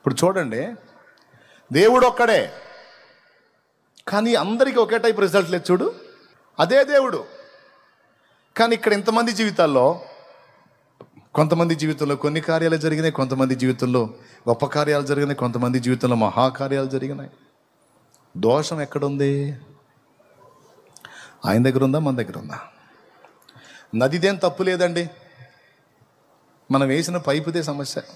ఇప్పుడు చూడండి, దేవుడు ఒక్కడే, కానీ అందరికీ ఒకే టైప్ రిజల్ట్ లేదు. చూడు, అదే దేవుడు, కానీ ఇక్కడ ఇంతమంది జీవితాల్లో, కొంతమంది జీవితంలో కొన్ని కార్యాలు జరిగినాయి, కొంతమంది జీవితంలో గొప్ప కార్యాలు జరిగినాయి, కొంతమంది జీవితంలో మహాకార్యాలు జరిగినాయి. దోషం ఎక్కడుంది? ఆయన దగ్గర ఉందా, మన దగ్గర ఉందా? నదిదేం తప్పు లేదండి, మనం వేసిన పైపుదే సమస్య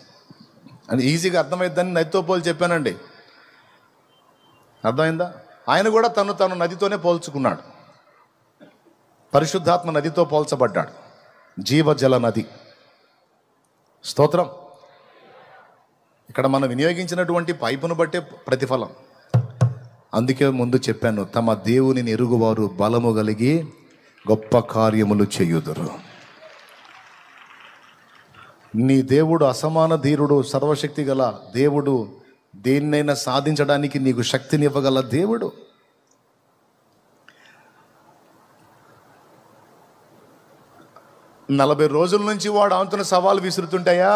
అని ఈజీగా అర్థమైద్దని నదితో పోల్చి చెప్పానండి. అర్థమైందా? ఆయన కూడా తను నదితోనే పోల్చుకున్నాడు. పరిశుద్ధాత్మ నదితో పోల్చబడ్డాడు, జీవజల నది. స్తోత్రం. ఇక్కడ మనం వినియోగించినటువంటి పైపును బట్టే ప్రతిఫలం. అందుకే ముందు చెప్పాను, తమ దేవునిని ఎరుగువారు బలము కలిగి గొప్ప కార్యములు చేయుదురు. నీ దేవుడు అసమాన ధీరుడు, సర్వశక్తి గల దేవుడు, దేన్నైనా సాధించడానికి నీకు శక్తిని ఇవ్వగల దేవుడు. నలభై రోజుల నుంచి వాడు ఆంతున్న సవాలు విసురుతుంటాయా,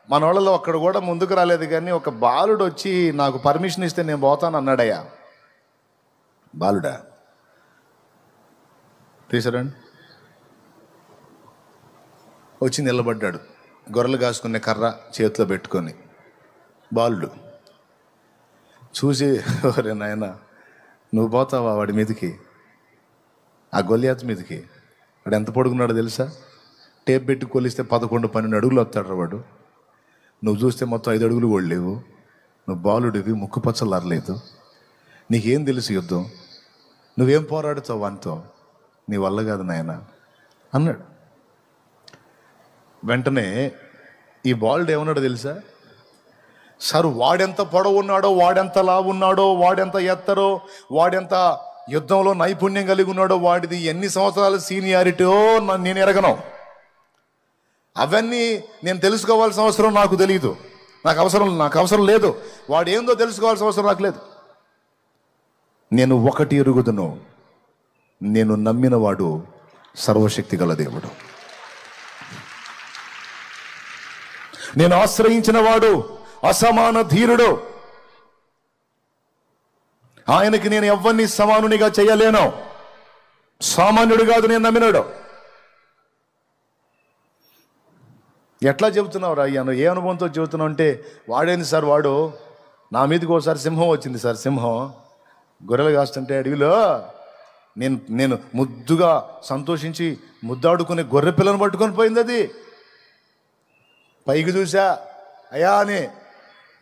మన వాళ్ళలో ఒక్కడ కూడా ముందుకు రాలేదు. కానీ ఒక బాలుడు వచ్చి నాకు పర్మిషన్ ఇస్తే నేను పోతాను అన్నాడయ్యా. బాలుడా తీసారండి, వచ్చి నిలబడ్డాడు, గొర్రెలు కాసుకునే కర్ర చేతిలో పెట్టుకొని. బాలుడు చూసి, ఒరే నాయన, నువ్వు పోతావా వాడి మీదకి, ఆ గొల్లియాత్ మీదకి? వాడు ఎంత పొడుగున్నాడో తెలుసా? టేప్ పెట్టి కొలిస్తే 11-12 అడుగులు వస్తాడు వాడు. నువ్వు చూస్తే మొత్తం 5 అడుగులు కూడా లేవు. నువ్వు బాలుడివి, ముక్కు పచ్చలు అరలేదు, నీకేం తెలుసు యుద్ధం? నువ్వేం పోరాడుతావు వానితో? నీ వల్ల కాదు నాయన అన్నాడు. వెంటనే ఈ బాలుడు ఏమన్నాడో తెలుసా? సార్, వాడెంత పొడవు ఉన్నాడో, వాడెంత లావు ఉన్నాడో, వాడెంత ఎత్తరో, వాడెంత యుద్ధంలో నైపుణ్యం కలిగి ఉన్నాడో, వాడిది ఎన్ని సంవత్సరాల సీనియారిటీయో నేను ఎరగను. అవన్నీ నేను తెలుసుకోవాల్సిన అవసరం నాకు తెలియదు, నాకు అవసరం లేదు. వాడు ఏందో తెలుసుకోవాల్సిన అవసరం నాకు లేదు. నేను ఒకటి ఎరుగుదును, నేను నమ్మిన వాడు సర్వశక్తి గల దేవుడు. నేను ఆశ్రయించిన వాడు అసమాన ధీరుడు. ఆయనకి నేను ఎవ్వరిని సమానునిగా చేయలేను. సామాన్యుడు కాదు నేను నమ్మినాడు. ఎట్లా చెబుతున్నావు రా అయ్యాను? ఏ అనుభవంతో చెబుతున్నావు అంటే, వాడేంది సార్, వాడు నా మీదకి ఒకసారి సింహం వచ్చింది సార్. సింహం గొర్రెలు కాస్తుంటే అడవిలో నేను ముద్దుగా సంతోషించి ముద్దాడుకునే గొర్రె పిల్లను పట్టుకొని పోయింది. అది పైకి చూసా, అయ్యా అని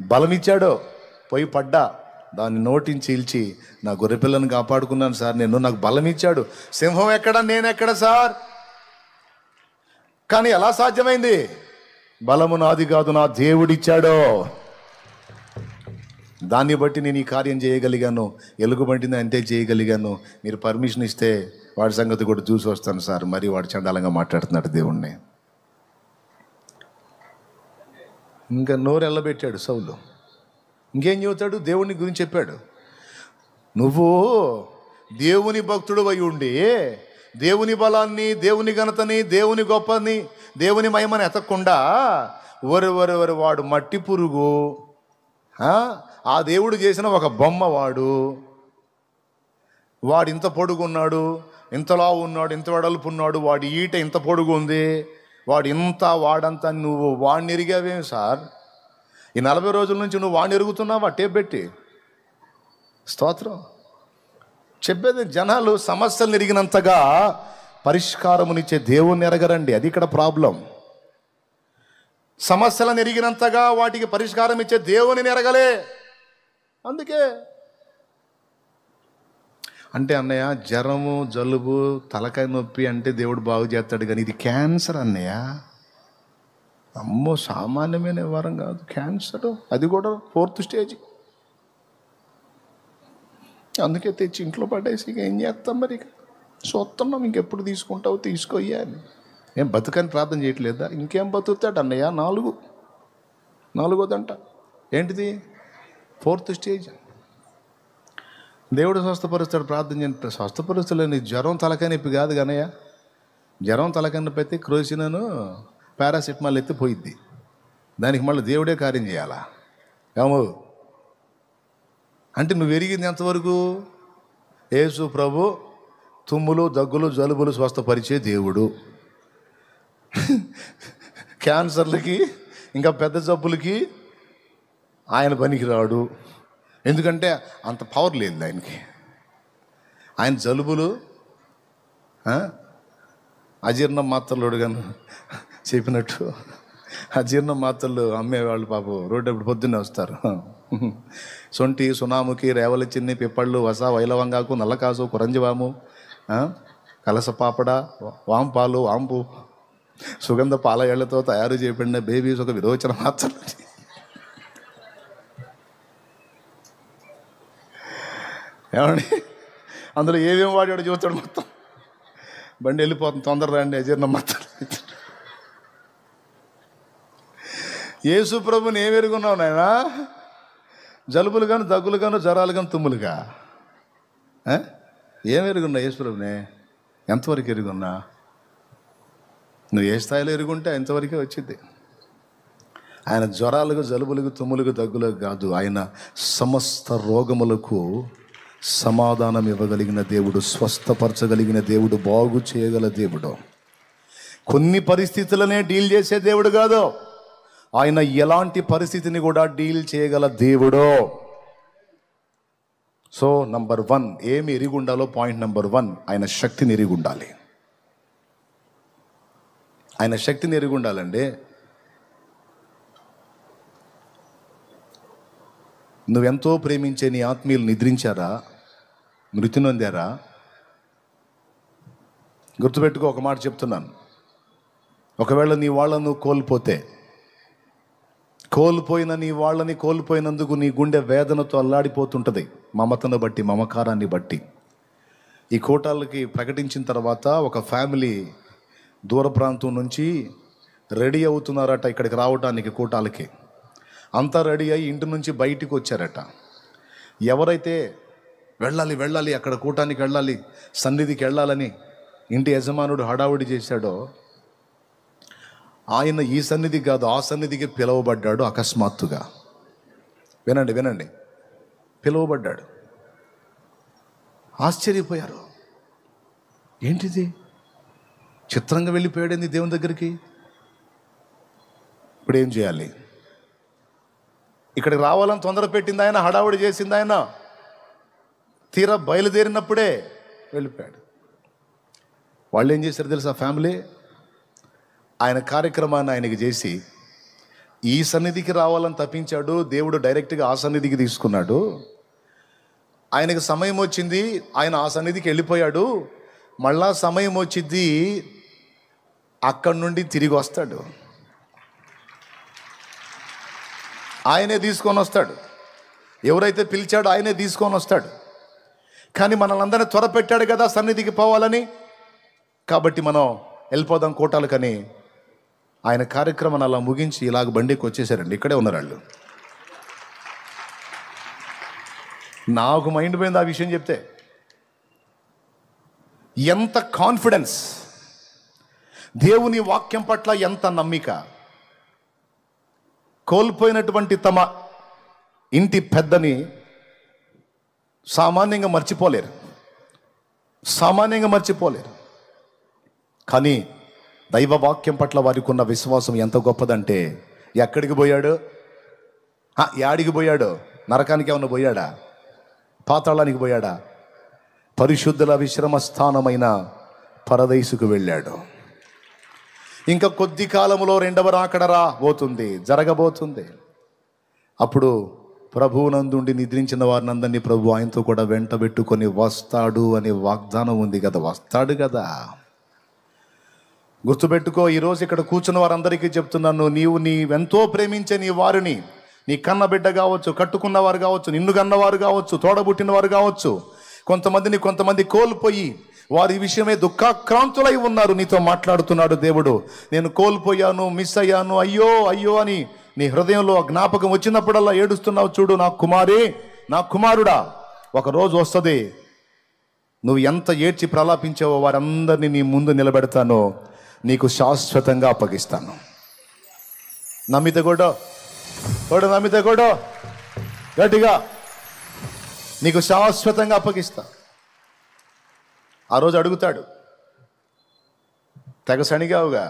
బలమిచ్చాడు. పోయి పడ్డా, దాన్ని నోటిని చీల్చి నా గొర్రె పిల్లను కాపాడుకున్నాను సార్ నేను. నాకు బలం ఇచ్చాడు. సింహం ఎక్కడ, నేనెక్కడ సార్? కానీ ఎలా సాధ్యమైంది? బలము నాది కాదు, నా దేవుడిచ్చాడు. దాన్ని బట్టి నేను ఈ కార్యం చేయగలిగాను. ఎలుగుబంటిని అంతే చేయగలిగాను. మీరు పర్మిషన్ ఇస్తే వాడి సంగతి కూడా చూసి వస్తాను సార్. మరి వాడు చండాలంగా మాట్లాడుతున్నాడు దేవుణ్ణి. ఇంకా నోరు ఎల్లబెట్టాడు సౌలు. ఇంకేం చెబుతాడు? దేవుని గురించి చెప్పాడు. నువ్వు దేవుని భక్తుడు అయి ఉండి దేవుని బలాన్ని, దేవుని ఘనతని, దేవుని గొప్పని, దేవుని మహిమని ఎతకకుండా వరు వాడు మట్టి పురుగు, ఆ దేవుడు చేసిన ఒక బొమ్మ వాడు ఇంత పొడుగున్నాడు, ఇంతలా ఉన్నాడు, ఇంత వెడల్పు ఉన్నాడు, వాడి ఈట ఇంత పొడుగు ఉంది, వాడంతా నువ్వు వాడిని ఎరిగావేమి సార్? ఈ 40 రోజుల నుంచి నువ్వు వాడిని ఎరుగుతున్నావా టేప్ పెట్టి? స్తోత్రం. చెప్పేది, జనాలు సమస్యలు ఎరిగినంతగా పరిష్కారమునిచ్చే దేవుణ్ణి ఎరగరండి. అది ఇక్కడ ప్రాబ్లం. సమస్యలను ఎరిగినంతగా వాటికి పరిష్కారం ఇచ్చే దేవుని ఎరగలే. అందుకే అంటే అన్నయ్య, జ్వరము, జలుబు, తలకాయ నొప్పి అంటే దేవుడు బాగు చేస్తాడు, కానీ ఇది క్యాన్సర్ అన్నయ్య. అమ్మో, సామాన్యమైన వరం కాదు క్యాన్సర్. అది కూడా 4th స్టేజ్. అందుకే తెచ్చి ఇంట్లో పడేసి ఇక ఏం చేస్తాం? మరి ఇక చూస్తున్నాం, ఇంకెప్పుడు తీసుకుంటావు తీసుకోయ్యాలి. ఏం బతుకని ప్రార్థన చేయట్లేదా? ఇంకేం బతుకుతాడు అన్నయ్య? 4వ ఏంటిది? 4th stage. దేవుడు స్వస్థపరుస్తాడు, ప్రార్థన చేయండి. స్వస్థపరుస్తలేని జ్వరం తలకాయ నొప్పి కాదు కనయ్య. జ్వరం తలకాయ నొప్పి అయితే క్రోసినను పారాసిటమాల్ ఎత్తి పోయిద్ది. దానికి మళ్ళీ దేవుడే కార్యం చేయాలా? ఏమో అంటే నువ్వు ఎరిగింది ఎంతవరకు? యేసు ప్రభు తుమ్ములు, దగ్గులు, జలుబులు స్వస్థపరిచే దేవుడు. క్యాన్సర్లకి ఇంకా పెద్ద జబ్బులకి ఆయన పనికిరాడు. ఎందుకంటే అంత పవర్ లేదు ఆయనకి. ఆయన జలుబులు అజీర్ణ మాత్రలు కానీ చెప్పినట్టు అజీర్ణ మాత్రలు అమ్మేవాళ్ళు పాపం రోడ్డు ఎప్పుడు పొద్దున్నే వస్తారు. సొంటి, సునాముకి, రేవల చిన్ని, పిప్పళ్ళు, వస, వైలవంగాకు, నల్లకాసు, కురంజివాము, కలసపాపడ, వాంపాలు, వాంపు, సుగంధ పాలయేళ్లతో తయారు చేయబడిన బేబీస్ ఒక విరోచన మాత్రలు. ఏమండి అందులో ఏమేమి వాడాడు చూస్తాడు మొత్తం. బండి వెళ్ళిపోతుంది, తొందర రండి, అజీర్ణ మాత్రలు. యేసు ప్రభుని ఏం ఎరుగున్నావు నాయన? జలుబులు కానీ, దగ్గులు కానీ, జ్వరాలు కానీ, తుమ్ములుగా ఏం ఎరుగున్నా యేసు ప్రభునే? ఎంతవరకు ఎరుగున్నా? నువ్వు ఏ స్థాయిలో ఎరుగుంటే ఎంతవరకే వచ్చింది. ఆయన జ్వరాలకు, జలుబులకు, తుమ్ములకు, దగ్గులకు కాదు, ఆయన సమస్త రోగములకు సమాధానం ఇవ్వగలిగిన దేవుడు, స్వస్థపరచగలిగిన దేవుడు, బాగు చేయగల దేవుడు. కొన్ని పరిస్థితులనే డీల్ చేసే దేవుడు కాదు, ఆయన ఎలాంటి పరిస్థితిని కూడా డీల్ చేయగల దేవుడు. సో నంబర్ 1 ఏమి ఎరిగి ఉండాలో? పాయింట్ నంబర్ 1, ఆయన శక్తిని ఎరిగి ఉండాలి. ఆయన శక్తిని ఎరిగి ఉండాలండి. నువ్వెంతో ప్రేమించే నీ ఆత్మీయులు నిద్రించారా? మృతి నొందారా? గుర్తుపెట్టుకో, ఒక మాట చెప్తున్నాను. ఒకవేళ నీ వాళ్ళను కోల్పోయిన నీ వాళ్ళని కోల్పోయినందుకు నీ గుండె వేదనతో అల్లాడిపోతుంటుంది, మమతను బట్టి, మమకారాన్ని బట్టి. ఈ కూటాలకి ప్రకటించిన తర్వాత ఒక ఫ్యామిలీ దూర ప్రాంతం నుంచి రెడీ అవుతున్నారట ఇక్కడికి రావడానికి కూటాలకి. అంతా రెడీ అయ్యి ఇంటి నుంచి బయటికి వచ్చారట. ఎవరైతే వెళ్ళాలి అక్కడ కూటానికి వెళ్ళాలి, సన్నిధికి వెళ్ళాలని ఇంటి యజమానుడు హడావుడి చేశాడో, ఆయన ఈ సన్నిధి కాదు ఆ సన్నిధికి పిలువబడ్డాడు. అకస్మాత్తుగా వినండి, పిలువబడ్డాడు. ఆశ్చర్యపోయారు. ఏంటిది, చిత్రంగా వెళ్ళిపోయాడేంది దేవుని దగ్గరికి? ఇప్పుడు ఏం చేయాలి? ఇక్కడికి రావాలని తొందర పెట్టింది ఆయన, హడావుడి చేసింది ఆయన. తీరా బయలుదేరినప్పుడే వెళ్ళిపోయాడు. వాళ్ళు ఏం చేశారు తెలుసా? ఫ్యామిలీ ఆయన కార్యక్రమాన్ని ఆయనకి చేసి ఈ సన్నిధికి రావాలని తప్పించాడు. దేవుడు డైరెక్ట్గా ఆ సన్నిధికి తీసుకున్నాడు. ఆయనకు సమయం వచ్చింది, ఆయన ఆ సన్నిధికి వెళ్ళిపోయాడు. మళ్ళా సమయం వచ్చింది, అక్కడి నుండి తిరిగి వస్తాడు. ఆయనే తీసుకొని వస్తాడు. ఎవరైతే పిలిచాడో ఆయనే తీసుకొని వస్తాడు. కానీ మనల్ని అందరినీ త్వర పెట్టాడు కదా సన్నిధికి పోవాలని, కాబట్టి మనం వెళ్ళిపోదాం కోటాలకని ఆయన కార్యక్రమాన్ని అలా ముగించి ఇలాగ బండికి వచ్చేసారండి. ఇక్కడే ఉన్నారు వాళ్ళు. నాకు మైండ్ పోయింది ఆ విషయం చెప్తే. ఎంత కాన్ఫిడెన్స్, దేవుని వాక్యం పట్ల ఎంత నమ్మిక. కోల్పోయినటువంటి తమ ఇంటి పెద్దని సామాన్యంగా మర్చిపోలేరు. కానీ దైవ వాక్యం పట్ల వారికి ఉన్న విశ్వాసం ఎంత గొప్పదంటే, ఎక్కడికి పోయాడు? యాడికి పోయాడు? నరకానికి ఏమన్నా పోయాడా? పాతాళానికి పోయాడా? పరిశుద్ధుల విశ్రమ స్థానమైన పరదైసుకు వెళ్ళాడు. ఇంకా కొద్ది కాలంలో 2వ రాకడ జరగబోతుంది. అప్పుడు ప్రభువునందుండి నిద్రించిన వారిని అందరినీ ప్రభు ఆయనతో కూడా వెంట పెట్టుకొని వస్తాడు అనే వాగ్దానం ఉంది కదా. వస్తాడు కదా. గుర్తుపెట్టుకో, ఈరోజు ఇక్కడ కూర్చున్న వారందరికీ చెప్తున్నాను, నీవెంతో ప్రేమించే నీ వారిని, నీ కన్న బిడ్డ కావచ్చు, కట్టుకున్నవారు కావచ్చు, నిన్ను కన్నవారు కావచ్చు, తోడబుట్టినవారు కావచ్చు, కొంతమంది కోల్పోయి వారి విషయమే దుఃఖాక్రాంతులై ఉన్నారు. నీతో మాట్లాడుతున్నాడు దేవుడు. నేను కోల్పోయాను, మిస్ అయ్యాను, అయ్యో అని నీ హృదయంలో జ్ఞాపకం వచ్చినప్పుడల్లా ఏడుస్తున్నావు చూడు. నా కుమారి, నా కుమారుడా, ఒకరోజు వస్తుంది, నువ్వు ఎంత ఏడ్చి ప్రలాపించావో వారందరినీ నీ ముందు నిలబెడతాను, నీకు శాశ్వతంగా అప్పగిస్తాను. నమ్మితే కూడా కొడు నమ్మితే కొడు గట్టిగా, నీకు శాశ్వతంగా అప్పగిస్తా. ఆ రోజు అడుగుతాడు, తెగ సణిగావుగా,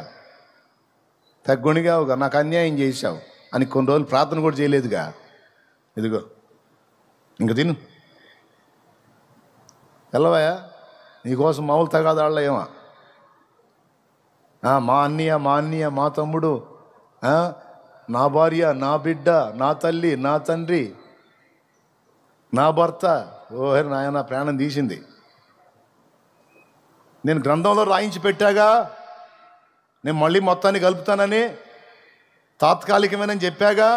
తెగ గుణిగావుగా, నాకు అన్యాయం చేశావు అని కొన్ని రోజులు ప్రార్థన కూడా చేయలేదుగా. ఇదిగో ఇంక తిను, వెళ్ళవయా, నీకోసం మామూలు తగాదాళ్ళ ఏమా, మా అన్నయ్య మా తమ్ముడు, నా భార్య, నా బిడ్డ, నా తల్లి, నా తండ్రి, నా భర్త, ఓహే నాయన ప్రాణం తీసింది. నేను గ్రంథంలో రాయించి పెట్టాగా, నేను మళ్ళీ మొత్తాన్ని కలుపుతానని, తాత్కాలికమేనని చెప్పాగా,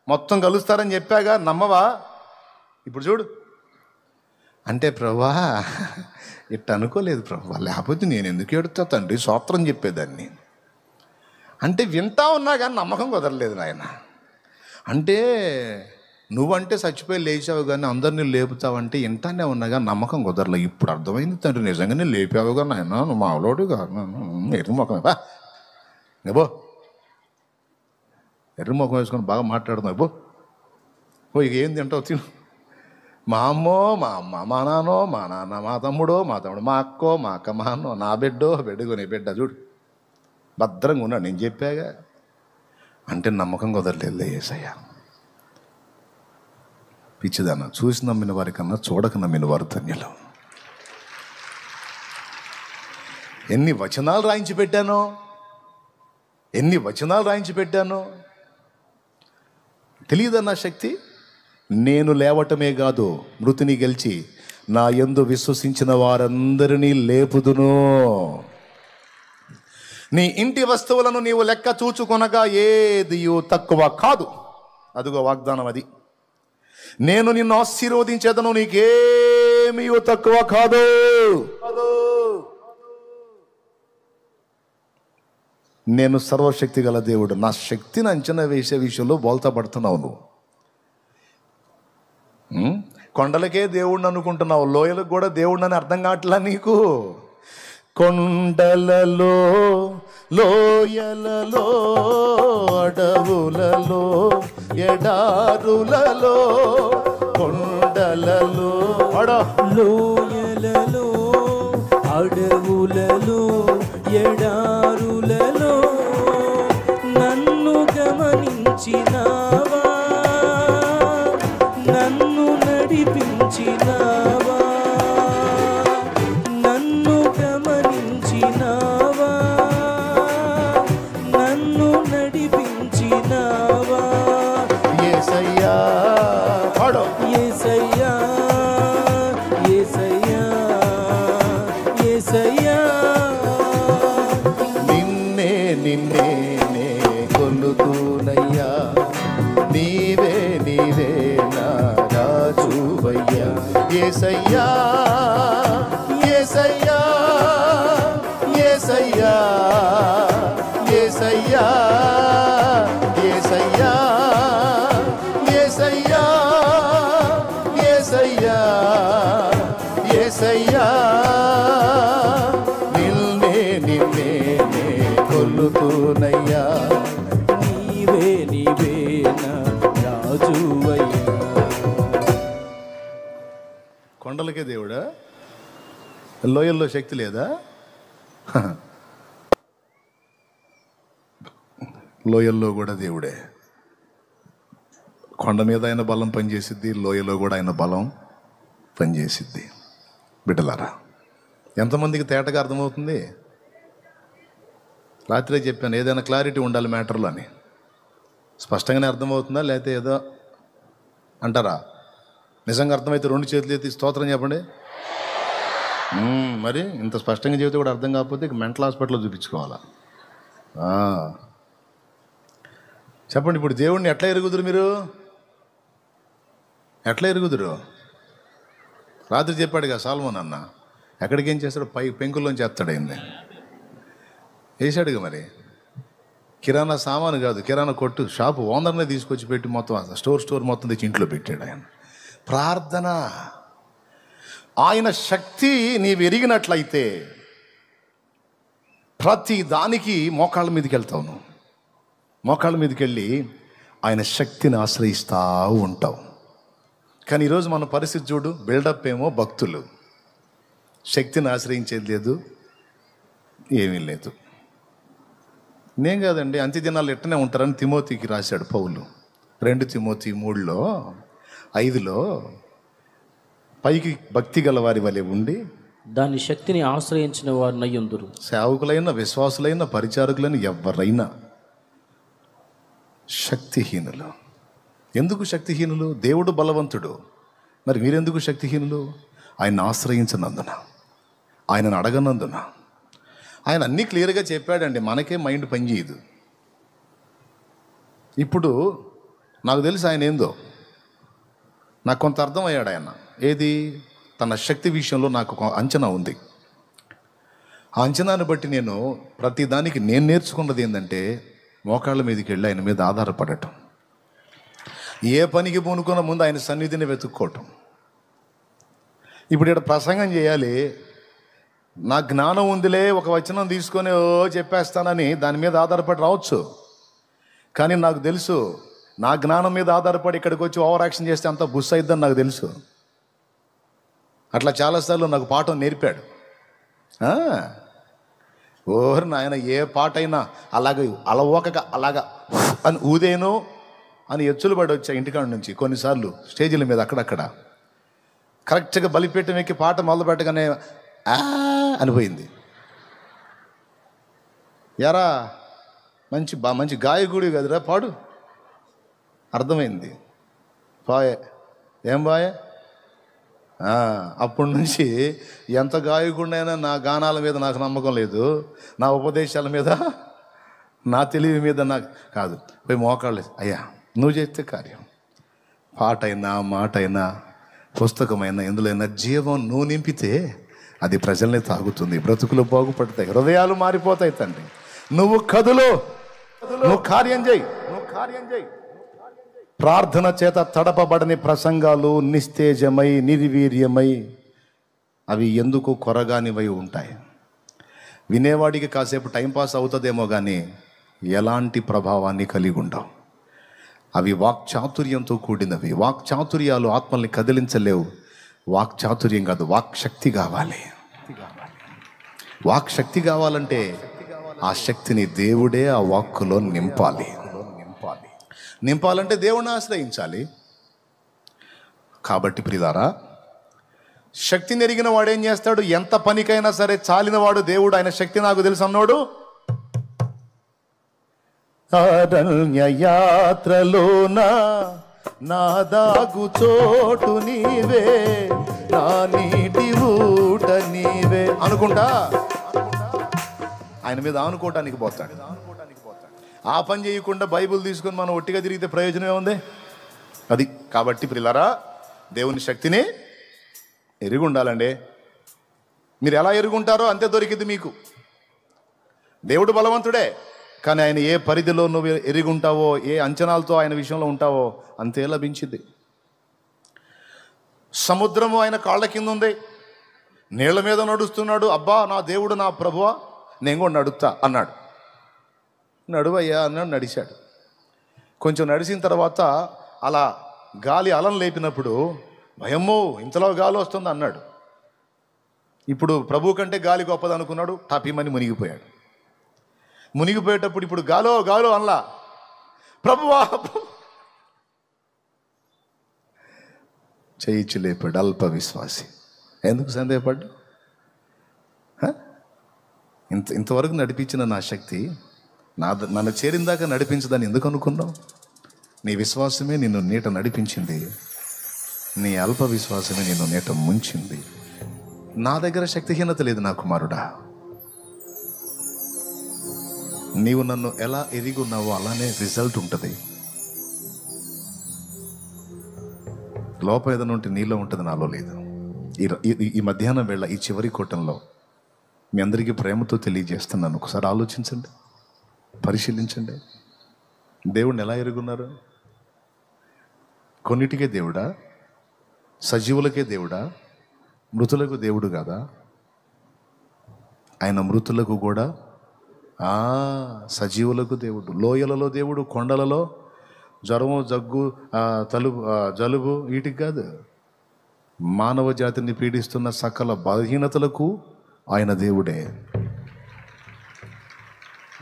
మొత్తం కలుస్తారని చెప్పాగా, నమ్మవా? ఇప్పుడు చూడు అంటే, ప్రభా ఇట్ట అనుకోలేదు ప్రభా, లేకపోతే నేను ఎందుకు ఏడుతా తండ్రి, స్తోత్రం చెప్పేదాన్ని. అంటే వింటా ఉన్నా కానీ నమ్మకం కుదరలేదు నాయన. అంటే నువ్వంటే చచ్చిపోయి లేచావు కానీ అందరినీ లేపుతావంటే వింటానే ఉన్నా కానీ నమ్మకం కుదరలేదు. ఇప్పుడు అర్థమైంది తండ్రి, నిజంగానే లేపావుగా నాయన, నువ్వు మావలోడు ఎర్రి ముఖం బో, ఎర్రి ముఖం వేసుకొని బాగా మాట్లాడుతున్నావు బో ఇక ఏం తింటావు తిను. మా అమ్మో, మా అమ్మ, మా నాన్నో, మా నాన్న, మా తమ్ముడో, మా అక్కో, మా అక్క, మా అన్నో, నా బిడ్డో, బిడ్డగో నీ బిడ్డ చూడు భద్రంగా ఉన్నాడు, నేను చెప్పాగా. అంటే నమ్మకం కుదరలేదు యేసయ్య. పిచ్చిదన్న, చూసి నమ్మిన వారి కన్నా చూడక నమ్మిన వారు ధన్యులు. ఎన్ని వచనాలు రాయించి పెట్టానో తెలియదన్న శక్తి. నేను లేవటమే కాదు, మృతిని గెలిచి నా యందు విశ్వసించిన వారందరినీ లేపుదును. నీ ఇంటి వస్తువులను నీవు లెక్క చూచుకొనగా ఏదియు తక్కువ కాదు. అదిగో వాగ్దానం అది. నేను నిన్ను ఆశీర్వదించేదను, నీకేమీ తక్కువ కాదు. నేను సర్వశక్తి గల దేవుడు. నా శక్తిని అంచనా వేసే విషయంలో బోల్తా పడుతున్నావు నువ్వు. కొండలకే దేవుడిని అనుకుంటున్నావు, లోయలకు కూడా దేవుడిని అర్థం కావట్లా నీకు. కొండలలో, లోయలలో, అడవులలో, ఎడారులలో, కొండలలో, లోయలలో, అడవులలో, ఎడారులలో నన్ను గమనించినావా, నన్ను నడిపించినావా, నన్ను గమనించినావా, నన్ను నడిపించినావా. యేసయ్యా పాడు, యేసయ్యా, యేసయ్యా, యేసయ్యా. నిన్నే నే కొలుతునయ్యా, నీవే నా రాజువయ్యా. యేసయ్యా, యేసయ్యా, యేసయ్యా, యేసయ్యా, యేసయ్యా, యేసయ్యా, యేసయ్యా, యేసయ్యా. నిన్నే కొలుతునయ్యా, నీవే నా రాజువయ్యా. కొండలకే దేవుడా, లోయల్లో శక్తి లేదా? లోయల్లో కూడా దేవుడే. కొండ మీద ఆయన బలం పనిచేసిద్ది, లోయలో కూడా ఆయన బలం పనిచేసిద్ది. బిడ్డలారా, ఎంతమందికి తేటగా అర్థమవుతుంది? రాత్రే చెప్పాను, ఏదైనా క్లారిటీ ఉండాలి మ్యాటర్లో అని. స్పష్టంగానే అర్థమవుతుందా లేకపోతే ఏదో అంటారా? నిజంగా అర్థమైతే 2 చేతులు ఎత్తి స్తోత్రం చెప్పండి. మరి ఇంత స్పష్టంగా చెబితే కూడా అర్థం కాకపోతే ఇక మెంటల్ హాస్పిటల్లో చూపించుకోవాలా? చెప్పండి, ఇప్పుడు దేవుడిని ఎట్లా ఎరుగుదురు? మీరు ఎట్లా ఎరుగుదురు? రాత్రి చెప్పాడుగా సాల్మోన్ అన్న, ఎక్కడికి ఏం చేస్తాడు? పెంకుల్లోంచి ఎత్తాడైంది, వేసాడుగా. మరి కిరాణా సామాను కాదు, కిరాణా కొట్టు షాపు ఓనర్నే తీసుకొచ్చి పెట్టి మొత్తం స్టోర్ మొత్తం తెచ్చి ఇంట్లో పెట్టాడు ఆయన. ప్రార్థన, ఆయన శక్తి నీవు ఎరిగినట్లయితే ప్రతి దానికి మోకాళ్ళ మీదకి వెళ్తావు. నువ్వు మోకాళ్ళ మీదకి వెళ్ళి ఆయన శక్తిని ఆశ్రయిస్తూ ఉంటావు. కానీ ఈరోజు మన పరిస్థితి చూడు, బిల్డప్ ఏమో భక్తులు, శక్తిని ఆశ్రయించేది లేదు, ఏమీ లేదు. నేను కాదండి, అంత్య దినాలు ఎట్టనే ఉంటారని తిమోతికి రాశాడు పౌలు. 2 తిమోతి 3:5 పైకి భక్తి గల వారి వలె ఉండి దాని శక్తిని ఆశ్రయించిన వారు నయ్యుందురు. సేవకులైన, విశ్వాసులైన, పరిచారకులైన ఎవరైనా శక్తిహీనులు. ఎందుకు శక్తిహీనులు? దేవుడు బలవంతుడు, మరి మీరెందుకు శక్తిహీనులు? ఆయన ఆశ్రయించినందున, ఆయనను అడగనందున. ఆయన అన్నీ క్లియర్గా చెప్పాడండి, మనకే మైండ్ పనిచేయదు. ఇప్పుడు నాకు తెలిసి ఆయన ఏందో నాకు కొంత అర్థమయ్యాడు. ఆయన ఏది, తన శక్తి విషయంలో నాకు ఒక అంచనా ఉంది. ఆ అంచనాను బట్టి నేను ప్రతిదానికి నేను నేర్చుకున్నది ఏంటంటే, మోకాళ్ళ మీదకి వెళ్ళి ఆయన మీద ఆధారపడటం, ఏ పనికి పూనుకున్న ముందు ఆయన సన్నిధిని వెతుక్కోవటం. ఇప్పుడు ఇక్కడ ప్రసంగం చేయాలి, నా జ్ఞానం ఉందిలే, ఒక వచనం తీసుకొని చెప్పేస్తానని దాని మీద ఆధారపడి రావచ్చు. కానీ నాకు తెలుసు, నా జ్ఞానం మీద ఆధారపడి ఇక్కడికి వచ్చి ఓవర్ యాక్షన్ చేస్తే అంత బుస్ అయిద్దని నాకు తెలుసు. అట్లా చాలాసార్లు నాకు పాఠం నేర్పాడు. ఓహర్ నాయన, ఏ పాట అయినా అలాగే అలవోకగా అలాగా అని ఊదేను అని ఎచ్చులు పడి వచ్చా ఇంటికాడ నుంచి. కొన్నిసార్లు స్టేజీల మీద అక్కడక్కడ కరెక్ట్గా బలిపీఠం ఎక్కి పాట మొదలు పెట్టగానే అనిపోయింది. యారా మంచి గాయకుడి కదరా, పాడు. అర్థమైంది, బాయే, ఏం బాయే. అప్పటి నుంచి ఎంత గాయకుడినైనా నా గానాల మీద నాకు నమ్మకం లేదు, నా ఉపదేశాల మీద, నా తెలివి మీద నాకు కాదు. పోయి మోకాళ్ళు, అయ్యా నువ్వు చేస్తే కార్యం, పాట అయినా, మాట అయినా, పుస్తకమైనా, ఎందులోైనా జీవం నువ్వు నింపితే అది ప్రజల్ని తాగుతుంది, బ్రతుకులు బాగుపడతాయి, హృదయాలు మారిపోతాయి. తండ్రి నువ్వు కదులు, నువ్వు కార్యం చేయి. ప్రార్థన చేత తడపబడని ప్రసంగాలు నిస్తేజమై, నిర్వీర్యమై, అవి ఎందుకు కొరగానివై ఉంటాయి. వినేవాడికి కాసేపు టైంపాస్ అవుతుందేమో కానీ ఎలాంటి ప్రభావాన్ని కలిగి ఉండవు. అవి వాక్చాతుర్యంతో కూడినవి. వాక్చాతుర్యాలు ఆత్మల్ని కదిలించలేవు. వాక్చాతుర్యం కాదు, వాక్శక్తి కావాలి. వాక్శక్తి కావాలంటే ఆ శక్తిని దేవుడే ఆ వాక్కులో నింపాలంటే దేవుణ్ణి ఆశ్రయించాలి. కాబట్టి ప్రియులారా, శక్తిని ఎరిగిన వాడు ఏం చేస్తాడు? ఎంత పనికైనా సరే చాలినవాడు దేవుడు. ఆయన శక్తి నాకు తెలుసు అన్నాడు. అరణ్య యాత్రలోన నా దాగు చోటు నీవే, నా నీటి ఊట నీవే అనుకుంటా ఆయన మీద ఆనుకోవటానికి పోతాడు. ఆ పని చేయకుండా బైబిల్ తీసుకొని మనం ఒట్టిగా తిరిగితే ప్రయోజనం ఏముంది? అది కాబట్టి ప్రియులారా, దేవుని శక్తిని ఎరిగి ఉండాలండి. మీరు ఎలా ఎరుగుంటారో అంతే దొరికింది మీకు. దేవుడు బలవంతుడే, కానీ ఆయన ఏ పరిధిలో నువ్వు ఎరిగి ఉంటావో, ఏ అంచనాలతో ఆయన విషయంలో ఉంటావో అంతే లభించింది. సముద్రము ఆయన కాళ్ళ కింద ఉంది, నీళ్ల మీద నడుస్తున్నాడు. అబ్బా నా దేవుడు, నా ప్రభువా, నేను కూడా నడుస్తా అన్నాడు. నడువయ్యా అన్నాడు, నడిచాడు. కొంచెం నడిచిన తర్వాత అలా గాలి అలం లేపినప్పుడు భయమ్మో ఇంతలో గాలి వస్తుంది అన్నాడు. ఇప్పుడు ప్రభు కంటే గాలి గొప్పది అనుకున్నాడు, టాపీమని మునిగిపోయాడు. మునిగిపోయేటప్పుడు ఇప్పుడు గాలో అనలా, ప్రభువా చేయిచ్చి లేపాడు. అల్ప విశ్వాసి, ఎందుకు సందేహపడ్డు? ఇంతవరకు నడిపించిన నా శక్తి నన్ను చేరిన దాకా నడిపించదని ఎందుకు అనుకున్నావు? నీ విశ్వాసమే నిన్ను నీట నడిపించింది, నీ అల్ప విశ్వాసమే నిన్ను నీట ముంచింది. నా దగ్గర శక్తిహీనత లేదు నా కుమారుడా. నీవు నన్ను ఎలా ఎరిగి ఉన్నావో అలానే రిజల్ట్ ఉంటుంది. లోపం ఏదైనా ఉంటే నీలో ఉంటుంది, నాలో లేదు. ఈ మధ్యాహ్నం వేళ ఈ చివరి కూటంలో మీ అందరికీ ప్రేమతో తెలియజేస్తున్నాను. ఒకసారి ఆలోచించండి, పరిశీలించండి. దేవుణ్ణి ఎలా ఎరుగున్నారు? కొన్నిటికే దేవుడా? సజీవులకే దేవుడా? మృతులకు దేవుడు కాదా? ఆయన మృతులకు కూడా సజీవులకు దేవుడు, లోయలలో దేవుడు, కొండలలో జ్వరము, జగ్గు, జలుబు వీటికి కాదు. మానవ జాతిని పీడిస్తున్న సకల బలహీనతలకు ఆయన దేవుడే.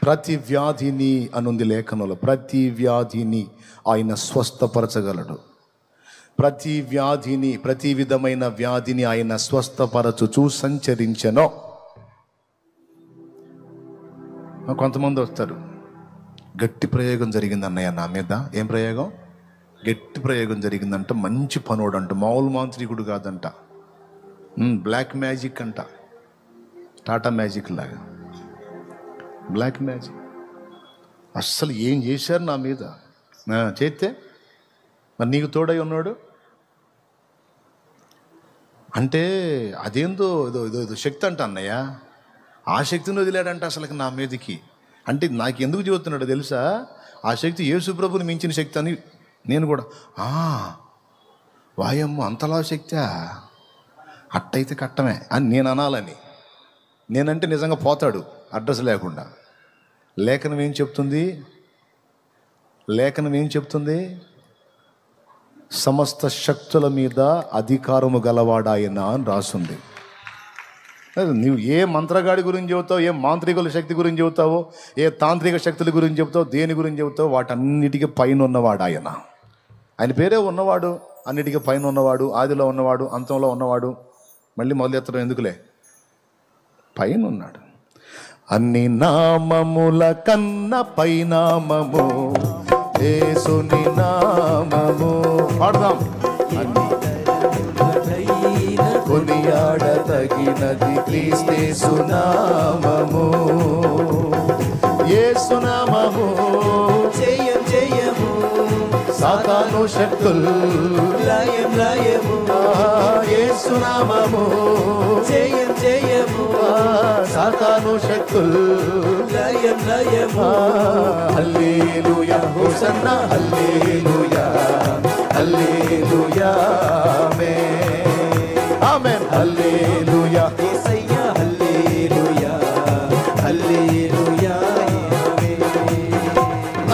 ప్రతి వ్యాధిని అనుంది లేఖనంలో, ప్రతి వ్యాధిని ఆయన స్వస్థపరచగలడు. ప్రతి వ్యాధిని, ప్రతి విధమైన వ్యాధిని ఆయన స్వస్థపరచుచూ సంచరించెను. కొంతమంది వస్తారు, గట్టి ప్రయోగం జరిగింది అన్నయ్య నా మీద. ఏం ప్రయోగం? గట్టి ప్రయోగం జరిగిందంట. మంచి పనోడు అంట, మామూలు మాంత్రికుడు కాదంట, బ్లాక్ మ్యాజిక్ అంట, టాటా మ్యాజిక్ లాగా బ్లాక్ మ్యాజిక్. అస్సలు ఏం చేశారు నా మీద? చేస్తే మరి నీకు తోడై ఉన్నాడు అంటే అదేందో ఏదో శక్తి అంట అన్నయ్య. ఆ శక్తిని వదిలాడంట అసలు నా మీదకి. అంటే నాకు ఎందుకు చెబుతున్నాడు తెలుసా? ఆ శక్తి యేసుప్రభుని మించిన శక్తి అని నేను కూడా వాయమ్మ అంతలా శక్తి, అట్టయితే కట్టమే అని నేను అనాలని. నేనంటే నిజంగా పోతాడు అడ్రస్ లేకుండా. లేఖనం ఏం చెప్తుంది? లేఖనం ఏం చెప్తుంది? సమస్త శక్తుల మీద అధికారము గలవాడాయన అని రాస్తుంది. నువ్వు ఏ మంత్రగాడి గురించి చెబుతావు, ఏ మాంత్రికుల శక్తి గురించి చెబుతావో, ఏ తాంత్రిక శక్తుల గురించి చెబుతావు, దేని గురించి చెబుతావు, వాటన్నిటికీ పైన ఉన్నవాడు ఆయన. ఆయన పేరే ఉన్నవాడు, అన్నిటికీ పైన ఉన్నవాడు, ఆదిలో ఉన్నవాడు, అంతంలో ఉన్నవాడు. మళ్ళీ మొదలెత్తడం ఎందుకులే, పైన ఉన్నాడు. అన్ని నామముల కన్న పైనామము యేసుని నామము. పాడదాం. కొనియాడతగినది క్రీస్తు నామము, యేసు నామము. జయం జయము సాతాను శక్తులు లయం లయము, యేసు నామము. జయం జయము సాతాను శక్తులు లయం లయము. హల్లెలూయా హోసన్నా హల్లెలూయా హల్లెలూయా ఆమేన్ హల్లెలూయా యేసయ్యా హల్లెలూయా హల్లెలూయా.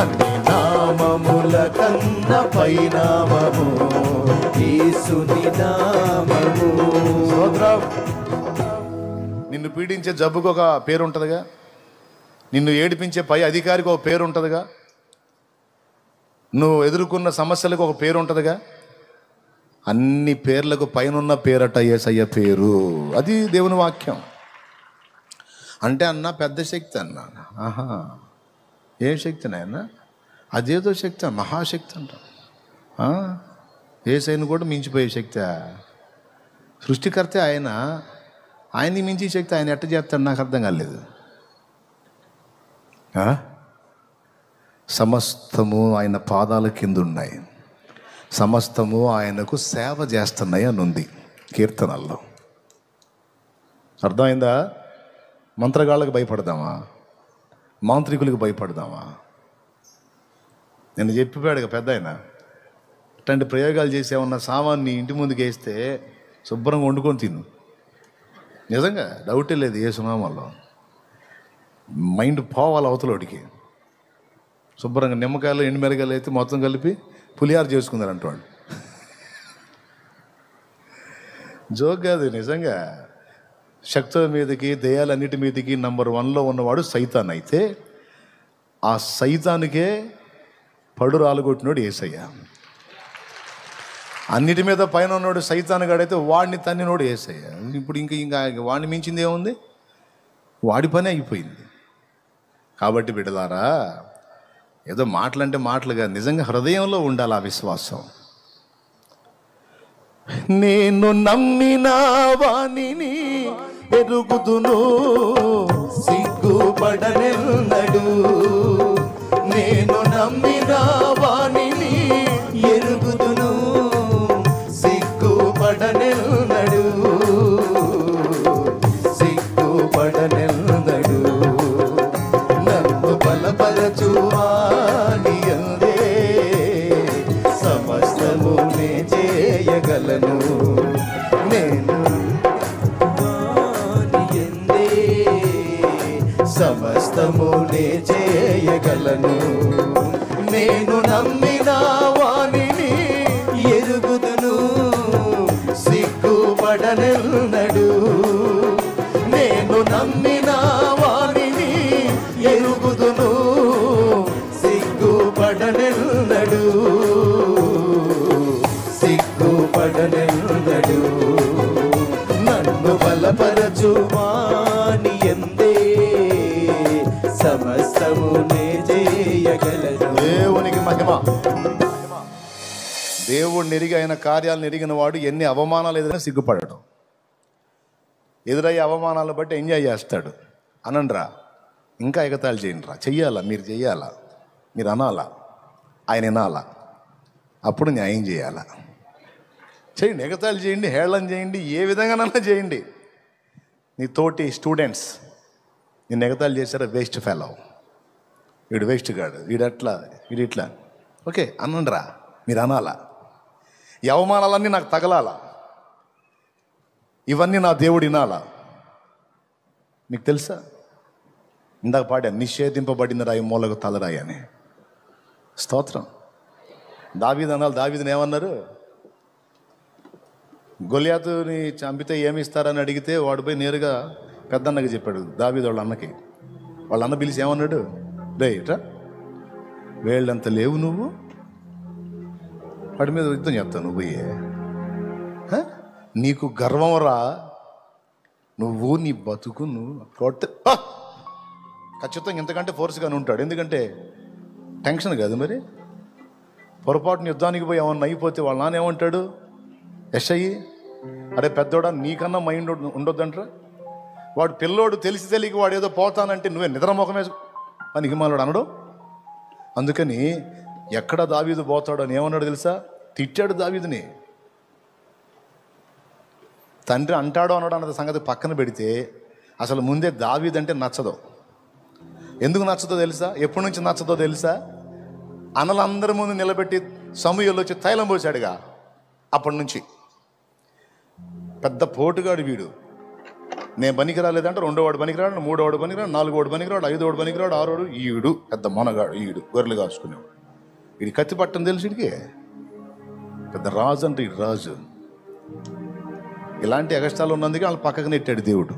అన్ని నామముల కన్న పైనామము యేసుని నామము. స్తోత్రం. నిన్ను పీడించే జబ్బుకు ఒక పేరు ఉంటుందిగా, నిన్ను ఏడిపించే పై అధికారికి ఒక పేరు ఉంటుందిగా, నువ్వు ఎదుర్కొన్న సమస్యలకు ఒక పేరు ఉంటుందిగా. అన్ని పేర్లకు పైనున్న పేరట యేసయ్య పేరు. అది దేవుని వాక్యం. అంటే అన్న పెద్ద శక్తి అన్నా. ఏం శక్తి నాయన? అదేదో శక్తి, మహాశక్తి అంట. యేసయ్యను కూడా మించిపోయే శక్తి. సృష్టికర్త ఆయన, ఆయన్ని మించి శక్తి ఆయన ఎట్ట చేస్తాడు నాకు అర్థం కాలేదు. సమస్తము ఆయన పాదాల కింద ఉన్నాయి, సమస్తము ఆయనకు సేవ చేస్తున్నాయి అని ఉంది కీర్తనల్లో. అర్థమైందా? మంత్రగాళ్ళకు భయపడదామా? మాంత్రికులకు భయపడదామా? నేను చెప్పిపోయాడు పెద్ద ఆయన, ఇట్లాంటి ప్రయోగాలు చేసేమన్నా సామాన్ని ఇంటి ముందుకు వేస్తే శుభ్రంగా వండుకొని తిను. నిజంగా డౌటే లేదు. ఏ సునామాల్లో మైండ్ పోవాలి అవతలోడికి. శుభ్రంగా నిమ్మకాయలు ఎండుమిరకాయలు అయితే మొత్తం కలిపి పులిహార చేసుకుందారంట వాళ్ళు. జోక్ కాదు, నిజంగా. శక్తుల మీదకి, దయ్యాలన్నిటి మీదకి నంబర్ 1లో ఉన్నవాడు సైతాన్. అయితే ఆ సైతానికే పడు రాలుగొట్టినోడు యేసయ్య. అన్నిటి మీద పైన ఉన్నాడు సైతాన్ గాడైతే వాడిని తన్నినోడు యేసయ్య. ఇప్పుడు ఇంకా వాడిని మించింది ఏముంది? వాడి పని అయిపోయింది. కాబట్టి బిడ్డలారా, ఏదో మాటలంటే మాటలుగా, నిజంగా హృదయంలో ఉండాలి ఆ విశ్వాసం. నేను నమ్మిన వానిని ఎరుగుదును, సిగ్గుపడనెన్నడు. నేను నమ్మిన వానిని ఎరుగుదును, సిగ్గుపడనెన్నడు, సిగ్గుపడనెన్నడు. నన్ను బలపరచువానియందే సమస్తము నే చేయగలను. నేను వానియందే సమస్తము నే చేయగలను. నేను నమ్మిన దేవుడిని ఎరిగి ఆయన కార్యాలను ఎరిగిన వాడు ఎన్ని అవమానాలు ఎదురైనా సిగ్గుపడడం, ఎదురయ్యే అవమానాలను బట్టి ఎంజాయ్ చేస్తాడు. అనండ్రా, ఇంకా ఎగతాళి చేయండి రా, చెయ్యాలా, మీరు చెయ్యాలా, మీరు అనాలా, ఆయన వినాలా, అప్పుడు న్యాయం చేయాలా. చేయండి, ఎగతాళి చేయండి, హేళన చేయండి, ఏ విధంగానైనా చేయండి. నీ తోటి స్టూడెంట్స్ నిన్ను ఎగతాళి చేశారా, వేస్ట్ ఫెలో, వీడు వేస్ట్ కాడు, వీడట్లా, వీడిట్లా, ఓకే అనండ్రా, మీరు అనాలా. ఈ అవమానాలన్నీ నాకు తగలాలా, ఇవన్నీ నా దేవుడు వినాలా. మీకు తెలుసా, ఇందాక పాడా, నిషేధింపబడిన రాయి మూలకు తలరాయి అని. స్తోత్రం. దావీదు అనాలి. దావీదుని ఏమన్నారు? గొలియాతుని చంపితే ఏమి ఇస్తారని అడిగితే వాడు పోయి నేరుగా పెద్దన్నకి చెప్పాడు, దావీదు వాళ్ళ అన్నకి. వాళ్ళ అన్న పిలిచి ఏమన్నాడు? రే ఇట్రా, వేళ్ళంత లేవు నువ్వు, వాడి మీద యుద్ధం చెప్తావు నువ్వు పోయే, నీకు గర్వం రా, నువ్వు నీ బతుకు నువ్వు కొడితే ఖచ్చితంగా ఇంతకంటే ఫోర్స్గానే ఉంటాడు. ఎందుకంటే టెన్షన్ కాదు మరి. పొరపాటున యుద్ధానికి పోయి ఏమన్నా అయిపోతే వాళ్ళ నాన్న ఏమంటాడు? ఎస్ఐ, అరే పెద్దోడా, నీకన్నా మైండ్ ఉండొద్దంటారా. వాడు పిల్లోడు తెలిసి తెలియక వాడు ఏదో పోతానంటే నువ్వే నిద్రముఖమే పనికి మాలోడు అనడు. అందుకని ఎక్కడ దావీదు పోతాడు అని ఏమన్నాడు తెలుసా? తిట్టాడు దావీదుని. తండ్రి అంటాడో అన్నాడు అన్నది సంగతి పక్కన పెడితే అసలు ముందే దావీదు అంటే నచ్చదు. ఎందుకు నచ్చదో తెలుసా? ఎప్పటి నుంచి నచ్చదో తెలుసా? అన్నలందరి ముందు నిలబెట్టి సమూయేలు వచ్చి తైలం పోసాడుగా, అప్పటి నుంచి పెద్ద పోటుగాడు వీడు. నేను పనికి రాలేదంటే రెండోవాడు పనికిరాడు, మూడోవాడు పనికిరాడు, నాలుగోడు పనికిరాడు, ఐదోడు పనికిరాడు, ఆరోడు. ఈడు పెద్ద మొనగాడు, ఈడు గొర్రెలు కాసుకునేవాడు. వీడి కత్తి పట్టం తెలుసు, వీడికి పెద్ద రాజు అంటే ఈ రాజు. ఇలాంటి అగస్టాలు ఉన్నందుకే వాళ్ళు పక్కకు నెట్టాడు దేవుడు.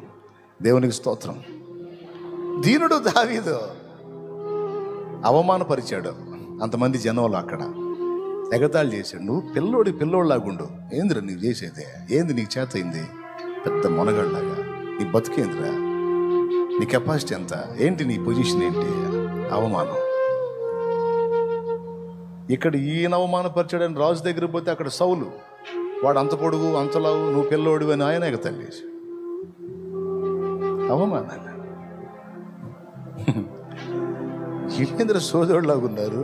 దేవునికి స్తోత్రం. దీనుడు దావీదు అవమానపరిచాడు అంతమంది జనంలో, అక్కడ ఎగతాళి చేశాడు. నువ్వు పిల్లోడిలాగుండు, ఏందిరా నీకు చేసేదే, ఏంది నీకు చేత అయింది, పెద్ద మొనగాళ్ళలాగా, నీ బతుకేందిరా, నీ కెపాసిటీ ఎంత, ఏంటి నీ పొజిషన్ ఏంటి? అవమానం. ఇక్కడ ఈయన అవమానపరిచాడని రాజు దగ్గర పోతే అక్కడ సౌలు, వాడు అంత పొడుగు అంతలావు, నువ్వు పిల్లోడు అని ఆయన ఎగతాళి చేశాడు. అవమానాలు. ఏంద్ర సోదరులాగా ఉన్నారు.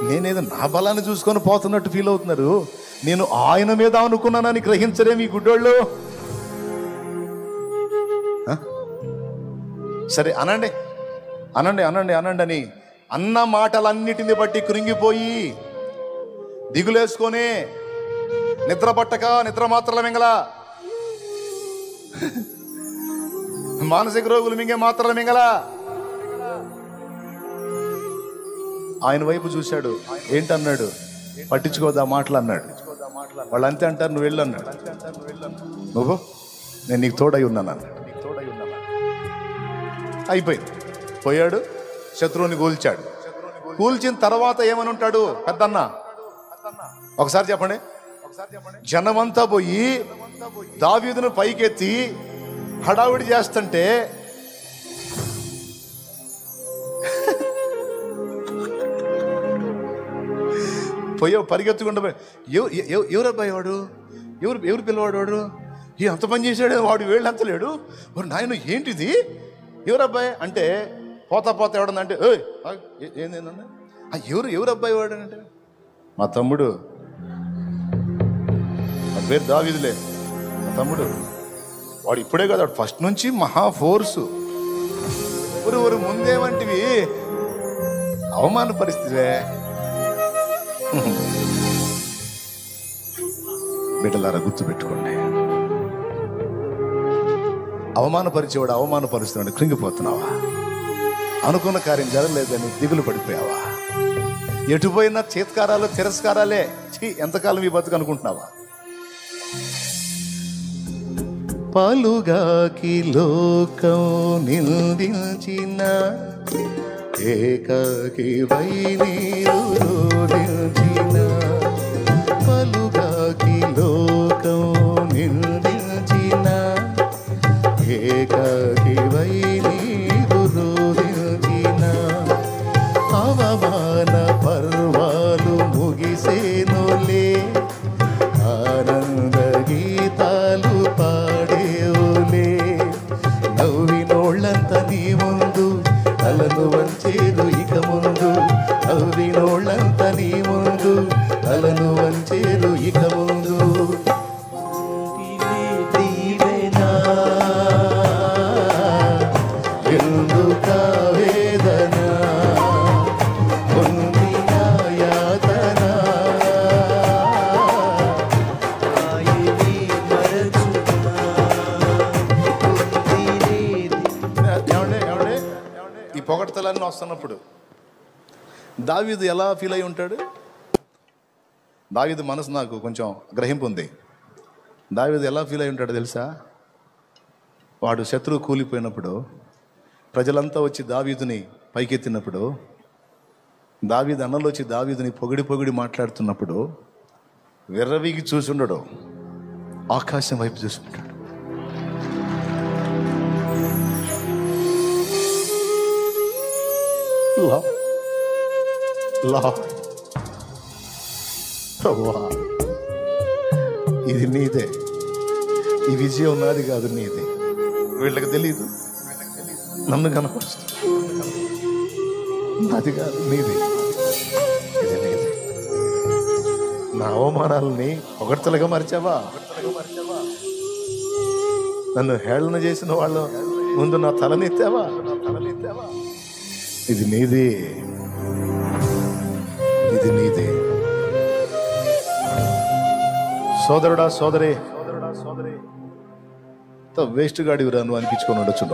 నేనేదో నా బలాన్ని చూసుకొని పోతున్నట్టు ఫీల్ అవుతున్నారు. నేను ఆయన మీద అనుకున్నానని గ్రహించరే మీ గుడ్డోళ్ళు. సరే అనండి అనండి అనండి అనండి అని అన్న మాటలన్నిటిని బట్టి కృంగిపోయి దిగులేసుకొని నిద్ర పట్టక నిద్ర మాత్రల మింగల, మానసిక రోగులు మింగే మాత్రల మింగల. ఆయన వైపు చూశాడు. ఏంటన్నాడు? పట్టించుకోదా మాటలు అన్నాడు. వాళ్ళు అంతే అంటారు, నువ్వు వెళ్ళు అన్నాడు. నువ్వు నేను నీకు తోడై ఉన్నాను అన్నాడు. అయిపోయింది. పోయాడు, శత్రువుని కూల్చాడు. కూల్చిన తర్వాత ఏమని ఉంటాడు పెద్దన్న? ఒకసారి చెప్పండి. జనమంతా పోయి దావీదును పైకెత్తి హడావిడి చేస్తుంటే పోయావు పరిగెత్తుకుంటూ పోయి, ఎవరు అబ్బాయి వాడు, ఎవరు పిల్లవాడు వాడు, అంత పని చేశాడు వాడు, వేళ్ళు అంత లేడు, నాయన ఏంటిది, ఎవరు అబ్బాయి అంటే పోతా ఎవడనంటే ఏంటంటే ఎవరు అబ్బాయి వాడు అంటే మా తమ్ముడు, నా పేరు దావీదులే, మా తమ్ముడు, వాడు ఇప్పుడే కదా, వాడు ఫస్ట్ నుంచి మహా ఫోర్సు. ఊరు ముందేమంటివి అవమాన పరిస్థితే. బిడ్డలారా గుర్తుపెట్టుకోండి, అవమానపరిచేవాడు అవమానపరుస్తున్నాడు, కృంగిపోతున్నావా? అనుకున్న కార్యం జరగలేదని దిగులు పడిపోయావా? ఎటుపోయినా చేత్కారాలు తిరస్కారాలే. ఎంతకాలం ఈ బతుకు అనుకుంటున్నావా? పలుగాకి లోకం నిందించిన ఏకాకి వై నీరు రోధించిన, పలుగాకి లోకం నిందించిన ఏకాకి వై నీరు రోధించిన, అవమాన పర్వాలు ముగిసేను తలను వంచేరు ఇక ముందు. ఎందుక వేదన పొందిన యాతన ఈ పొగడ్తలన్నీ వస్తున్నప్పుడు దావీదు ఎలా ఫీల్ అయి ఉంటాడు? దావీదు మనసు నాకు కొంచెం గ్రహింపు ఉంది. దావీదు ఎలా ఫీల్ అయి ఉంటాడో తెలుసా? వాడు శత్రువు కూలిపోయినప్పుడు ప్రజలంతా వచ్చి దావీదుని పైకెత్తినప్పుడు, దావీదు అన్నలు వచ్చి దావీదుని పొగిడి పొగిడి మాట్లాడుతున్నప్పుడు విర్రవీగి చూసుండడు, ఆకాశం వైపు చూసుకుంటాడు. ఇది నీదే, ఈ విజయం నాది కాదు, నీదే. వీళ్ళకి తెలీదు, నన్ను కనపరుస్తుంది, నాది కాదు, నీదే, ఇది నీదే. నా అవమానాలని పొగడ్తలుగా మరిచావా? నన్ను హేళన చేసిన వాళ్ళ ముందు నా తలనెత్తావా? ఇది నీదే, ఇది నీదే. సోదరుడా, సోదరే, వేస్ట్ గాడివిరా నువ్వు అనిపించుకొని ఉండొచ్చు.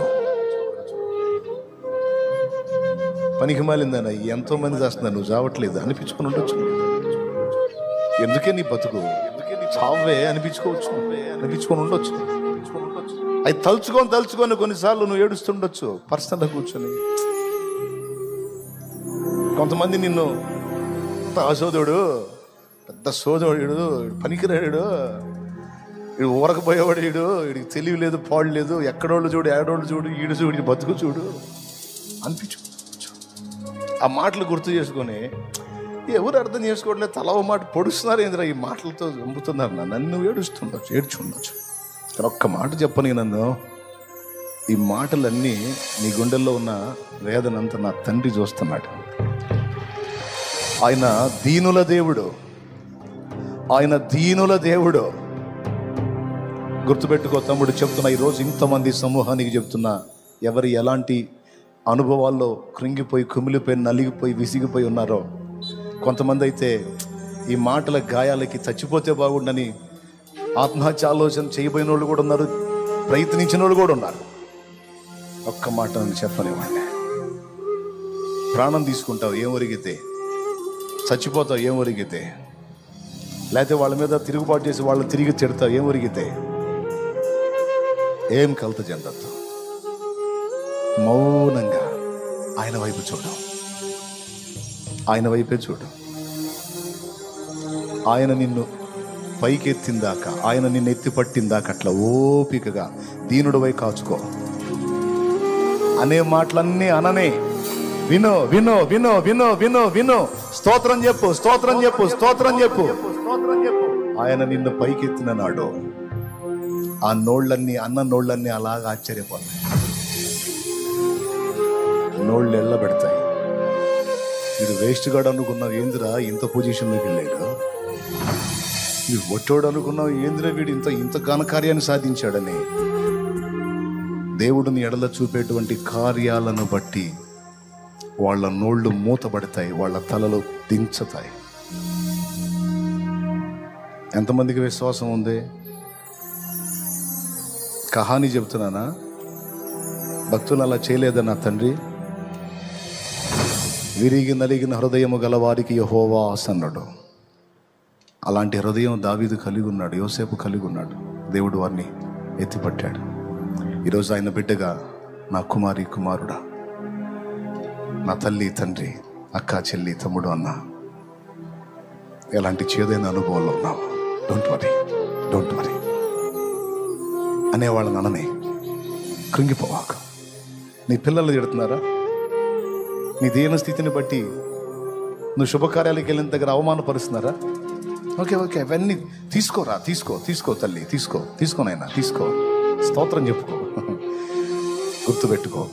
పనికి మాలిందన్న ఎంతో మంది చేస్తున్నా, నువ్వు చావట్లేదు అనిపించుకొని ఉండొచ్చు. ఎందుకే నీ బతుకు, చావే అనిపించుకోవచ్చు, అనిపించుకొని ఉండొచ్చు. అది తలుచుకొని కొన్నిసార్లు నువ్వు ఏడుస్తుండొచ్చు పర్సనల్గా కూర్చొని. కొంతమంది నిన్ను అసోదరుడు, పెద్ద సోదరుడు, పనికిరాడు, వీడు ఊరకపోయేవాడు, వీడికి తెలివి లేదు, పాడు లేదు, ఎక్కడోళ్ళు చూడు, ఏడోళ్ళు చూడు, ఈడు చూడు, ఈ బతుకు చూడు అనిపించుకోవచ్చు. ఆ మాటలు గుర్తు చేసుకొని ఎవరు అర్థం చేసుకోవట్లేదు, తల ఓ మాట పొడుస్తున్నారు, ఏంద్రా ఈ మాటలతో చంపుతున్నారు నన్ను. ఏడుస్తుండొచ్చు, ఏడ్చుండొచ్చు. కానీ ఒక్క మాట చెప్పని, నన్ను ఈ మాటలన్నీ నీ గుండెల్లో ఉన్న వేదనంతా నా తండ్రి చూస్తున్నాడు. ఆయన దీనుల దేవుడు, ఆయన దీనుల దేవుడు. గుర్తుపెట్టుకో తమ్ముడు, చెప్తున్నా ఈరోజు ఇంతమంది సమూహానికి చెప్తున్నా, ఎవరు ఎలాంటి అనుభవాల్లో కృంగిపోయి, కుమిలిపోయి, నలిగిపోయి, విసిగిపోయి ఉన్నారో. కొంతమంది అయితే ఈ మాటల గాయాలకి చచ్చిపోతే బాగుండని ఆత్మహత్య ఆలోచన చేయబోయిన వాళ్ళు కూడా ఉన్నారు, ప్రయత్నించిన వాళ్ళు కూడా ఉన్నారు. ఒక్క మాట చెప్పనివ్వండి, ప్రాణం తీసుకుంటావు ఏం ఒరిగితే, చచ్చిపోతావు ఏం ఒరిగితే, లేకపోతే వాళ్ళ మీద తిరుగుబాటు చేసి వాళ్ళు తిరిగి తిడతావు ఏం ఒరిగితే, ఏం కలత చెందద్దు. మౌనంగా ఆయన వైపు చూడు, ఆయన వైపే చూడు. ఆయన నిన్ను పైకెత్తిందాకా, ఆయన నిన్ను ఎత్తి పట్టిందాకా అట్లా ఓపికగా దీనుడు వై కాచుకో. అనే మాటలన్నీ అననే, విను విను విను విను విను విను, స్తోత్రం చెప్పు, స్తోత్రం చెప్పు, స్తోత్రం చెప్పు. ఆయన నిన్ను పైకెత్తిన నాడు ఆ నోళ్ళన్నీ, అన్న నోళ్ళన్నీ అలాగా ఆశ్చర్యపోతాయి, నోళ్ళు ఎల్లబెడతాయి. మీరు వేస్ట్ గాడు అనుకున్నావు, ఏందిరా ఇంత పొజిషన్లోకి వెళ్ళాడు, మీరు ఒట్టోడు అనుకున్నావు, ఏందిరా వీడు ఇంత ఘనకార్యాన్ని సాధించాడని. దేవుడిని ఎడల చూపేటువంటి కార్యాలను బట్టి వాళ్ళ నోళ్ళు మూతబడతాయి, వాళ్ళ తలలు దించుతాయి. ఎంతమందికి విశ్వాసం ఉంది? కహాని చెబుతున్నానా? భక్తులు అలా చేయలేదన్నా తండ్రి. విరిగి నలిగిన హృదయము గలవారికి యెహోవా ఆసన్నుడు. అలాంటి హృదయం దావీదు కలిగి ఉన్నాడు, యోసేపు కలిగి ఉన్నాడు. దేవుడు వారిని ఎత్తిపట్టాడు. ఈరోజు ఆయన బిడ్డగా, నా కుమారి కుమారుడా, నా తల్లి తండ్రి, అక్క చెల్లి తమ్ముడు అన్న, ఎలాంటి చేదైన అనుభవాల్లో ఉన్నావు, డోంట్ వరీ, డోంట్ వరీ అనేవాళ్ళని అననే, కృంగిపోవాక. నీ పిల్లలు తిడుతున్నారా? నీ దీన స్థితిని బట్టి నువ్వు శుభకార్యాలకు వెళ్ళిన దగ్గర అవమానపరుస్తున్నారా? ఓకే ఓకే, అవన్నీ తీసుకోరా, తీసుకో తల్లి, తీసుకోనైనా తీసుకో, స్తోత్రం చెప్పుకో, గుర్తుపెట్టుకో.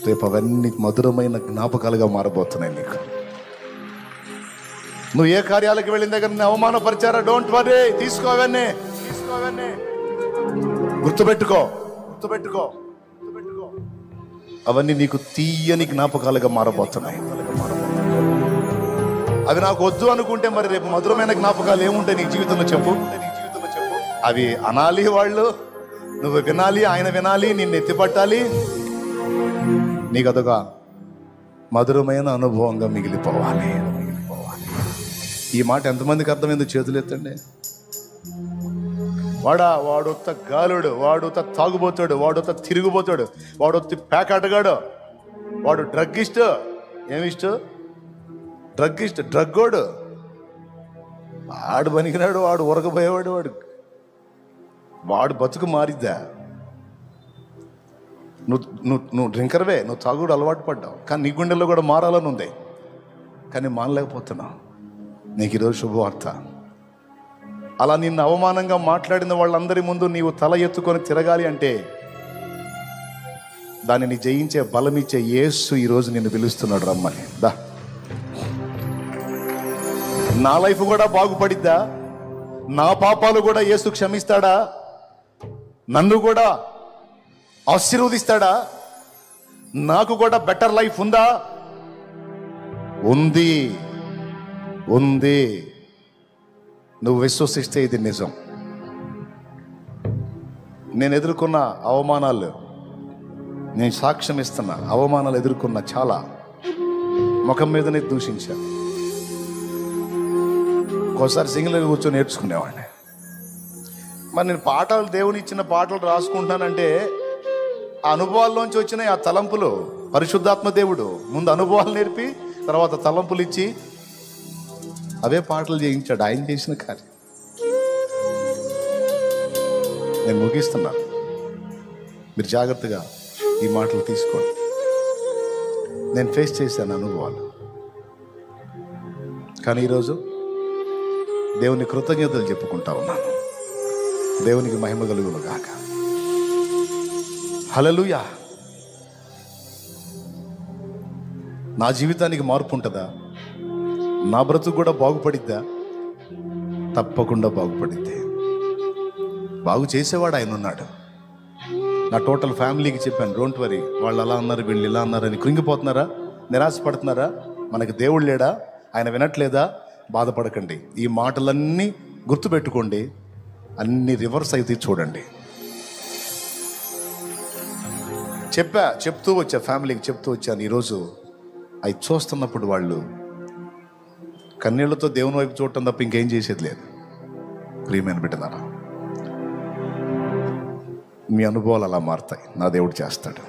రేపు అవన్నీ మధురమైన జ్ఞాపకాలుగా మారబోతున్నాయి నీకు. నువ్వు ఏ కార్యాలకు వెళ్ళిన దగ్గర నిన్ను అవమానపరిచారా, డోంట్ వరీ, తీసుకోవన్నీ గుర్తుపెట్టుకో. అవన్నీ నీకు తీయని జ్ఞాపకాలుగా మారబోతున్నాయి. అవి నాకు వద్దు అనుకుంటే మరి రేపు మధురమైన జ్ఞాపకాలు ఏముంటాయి నీ జీవితంలో చెప్పు. అవి అనాలి, వాళ్ళు నువ్వు వినాలి, ఆయన వినాలి, నిన్ను ఎత్తిపట్టాలి. నీకు అదొక మధురమైన అనుభవంగా మిగిలిపోవాలి. ఈ మాట ఎంతమందికి అర్థమైందో చేతులు ఎత్తండి. వాడొత్త గాలుడు, వాడొత్త తాగుబోతాడు, వాడొత్త తిరిగిపోతాడు, వాడొత్తి ప్యాకాటగాడు, వాడు డ్రగ్గిస్ట్. ఏమిస్టు? డ్రగ్గోడు. వాడు పనికిరాడు, వాడు ఉరకపోయేవాడు, వాడు బతుకు మారిద్దా? నువ్వు డ్రింకర్వే, నువ్వు తాగుడు అలవాటు పడ్డావు, కానీ నీ గుండెల్లో కూడా మారాలని ఉంది, కానీ మానలేకపోతున్నావు. నీకు ఈరోజు శుభవార్త. అలా నిన్ను అవమానంగా మాట్లాడిన వాళ్ళందరి ముందు నీవు తల ఎత్తుకొని తిరగాలి అంటే దానిని జయించే బలమిచ్చే యేసు ఈరోజు నిన్ను పిలుస్తున్నాడు, రమ్మని. దా, నా లైఫ్ కూడా బాగుపడిద్దా? నా పాపాలు కూడా యేసు క్షమిస్తాడా? నన్ను కూడా ఆశీర్వదిస్తాడా? నాకు కూడా బెటర్ లైఫ్ ఉందా? ఉంది. నువ్వు విశ్వసిస్తే ఇది నిజం. నేను ఎదుర్కొన్న అవమానాలు, నేను సాక్ష్యం ఇస్తున్నా, అవమానాలు ఎదుర్కొన్న చాలా, ముఖం మీదనే దూషించా. ఒకసారి సింగిల్గా కూర్చొని నేర్చుకునేవాడిని. మరి నేను పాటలు, దేవుని ఇచ్చిన పాటలు రాసుకుంటానంటే ఆ అనుభవాల్లోంచి వచ్చిన ఆ తలంపులు, పరిశుద్ధాత్మ దేవుడు ముందు అనుభవాలు నేర్పి తర్వాత తలంపులు ఇచ్చి అవే పాటలు చేయించాడు. ఆయన చేసిన కార్యం. నేను ముగిస్తున్నాను, మీరు జాగ్రత్తగా ఈ మాటలు తీసుకోండి. నేను ఫేస్ చేశాను అనుభవాలు, కానీ ఈరోజు దేవుని కృతజ్ఞతలు చెప్పుకుంటా ఉన్నాను. దేవునికి మహిమ కలుగును గాక. హల్లెలూయా. నా జీవితానికి మార్పు ఉంటుందా? నా బ్రతుకు కూడా బాగుపడిద్దా? తప్పకుండా బాగుపడిద్ది. బాగు చేసేవాడు ఆయన ఉన్నాడు. నా టోటల్ ఫ్యామిలీకి చెప్పాను, డోంట్ వరీ, వాళ్ళు అలా అన్నారు, వీళ్ళు ఇలా అన్నారని కృంగిపోతున్నారా, నిరాశపడుతున్నారా? మనకి దేవుడు లేడా? ఆయన వినట్లేదా? బాధపడకండి. ఈ మాటలన్నీ గుర్తుపెట్టుకోండి, అన్ని రివర్స్ అయితే చూడండి. చెప్తూ వచ్చా, ఫ్యామిలీకి చెప్తూ వచ్చాను. ఈరోజు అవి చూస్తున్నప్పుడు వాళ్ళు కన్నీళ్లతో దేవుని వైపు చూడటం తప్ప ఇంకేం చేసేది లేదు. ప్రియమైన బిడ్డలారా, మీ అనుభవాలు అలా మారుతాయి. నా దేవుడు చేస్తాడు.